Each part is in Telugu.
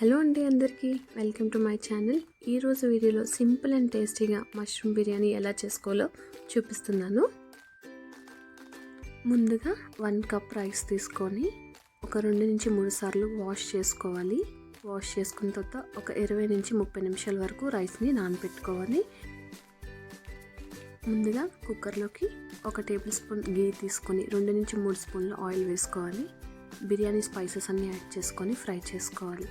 హలో అండి అందరికీ వెల్కమ్ టు మై ఛానల్. ఈరోజు వీడియోలో సింపుల్ అండ్ టేస్టీగా మష్రూమ్ బిర్యానీ ఎలా చేసుకోవాలో చూపిస్తున్నాను. ముందుగా 1 కప్ రైస్ తీసుకొని ఒక 2 నుంచి 3 సార్లు వాష్ చేసుకోవాలి. వాష్ చేసుకున్న తర్వాత ఒక 20 నుంచి 30 నిమిషాల వరకు రైస్ని నానబెట్టుకోవాలి. ముందుగా కుక్కర్లోకి 1 టేబుల్ స్పూన్ గీ తీసుకొని 2 నుంచి 3 స్పూన్ల ఆయిల్ వేసుకోవాలి. బిర్యానీ స్పైసెస్ అన్నీ యాడ్ చేసుకొని ఫ్రై చేసుకోవాలి.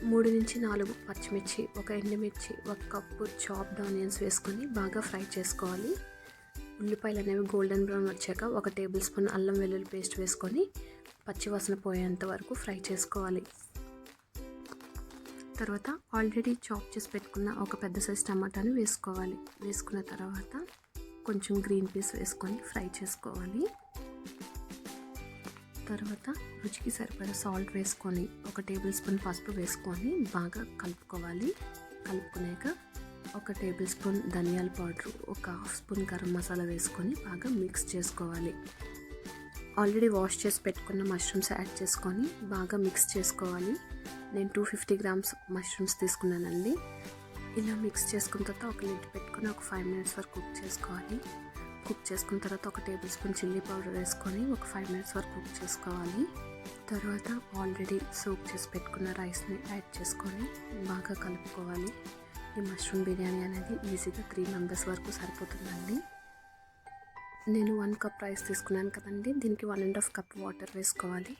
3 నుంచి 4 పచ్చిమిర్చి, 1 ఎండుమిర్చి, 1 కప్పు చాప్డ్ ఆనియన్స్ వేసుకొని బాగా ఫ్రై చేసుకోవాలి. ఉల్లిపాయలు అనేవి గోల్డెన్ బ్రౌన్ వచ్చాక 1 టేబుల్ స్పూన్ అల్లం వెల్లుల్లి పేస్ట్ వేసుకొని పచ్చివాసన పోయేంత వరకు ఫ్రై చేసుకోవాలి. తర్వాత ఆల్రెడీ చాప్ చేసి పెట్టుకున్న ఒక పెద్ద సైజ్ టమాటాని వేసుకోవాలి. వేసుకున్న తర్వాత కొంచెం గ్రీన్ పీస్ వేసుకొని ఫ్రై చేసుకోవాలి. తర్వాత రుచికి సరిపడా సాల్ట్ వేసుకొని 1 టేబుల్ స్పూన్ పసుపు వేసుకొని బాగా కలుపుకోవాలి. కలుపుకున్నాక 1 టేబుల్ స్పూన్ ధనియాల పౌడరు, 1/2 స్పూన్ గరం మసాలా వేసుకొని బాగా మిక్స్ చేసుకోవాలి. ఆల్రెడీ వాష్ చేసి పెట్టుకున్న మష్రూమ్స్ యాడ్ చేసుకొని బాగా మిక్స్ చేసుకోవాలి. నేను 250 గ్రామ్స్ మష్రూమ్స్ తీసుకున్నానండి. ఇలా మిక్స్ చేసుకున్న తర్వాత ఒక లిడ్ పెట్టుకొని ఒక 5 మినిట్స్ వరకు కుక్ చేసుకోవాలి. కుక్ చేసుకున్న తర్వాత 1 టేబుల్ స్పూన్ చిల్లీ పౌడర్ వేసుకొని ఒక 5 మినిట్స్ వరకు కుక్ చేసుకోవాలి. తర్వాత ఆల్రెడీ సోక్ చేసి పెట్టుకున్న రైస్ని యాడ్ చేసుకొని బాగా కలుపుకోవాలి. ఈ మష్రూమ్ బిర్యానీ అనేది ఈజీగా 3 మెంబర్స్ వరకు సరిపోతుందండి. నేను 1 కప్ రైస్ తీసుకున్నాను కదండి, దీనికి 1.5 కప్ వాటర్ వేసుకోవాలి.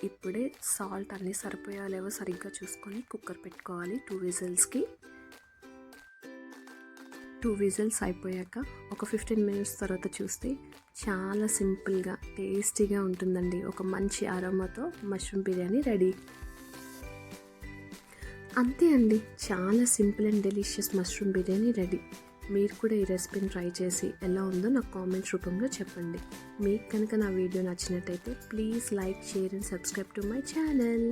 ఇప్పుడే సాల్ట్ అన్నీ సరిపోయా లేవో సరిగ్గా చూసుకొని కుక్కర్ పెట్టుకోవాలి. 2 విజిల్స్కి 2 విజిల్స్ అయిపోయాక ఒక 15 మినిట్స్ తర్వాత చూస్తే చాలా సింపుల్గా టేస్టీగా ఉంటుందండి. ఒక మంచి అరోమాతో మష్రూమ్ బిర్యానీ రెడీ. అంతే అండి, చాలా simple and delicious mushroom biryani ready. మీరు కూడా ఈ రెసిపీని ట్రై చేసి ఎలా ఉందో నాకు కామెంట్స్ రూపంలో చెప్పండి. మీకు కనుక నా వీడియో నచ్చినట్టయితే please like, share and subscribe to my channel.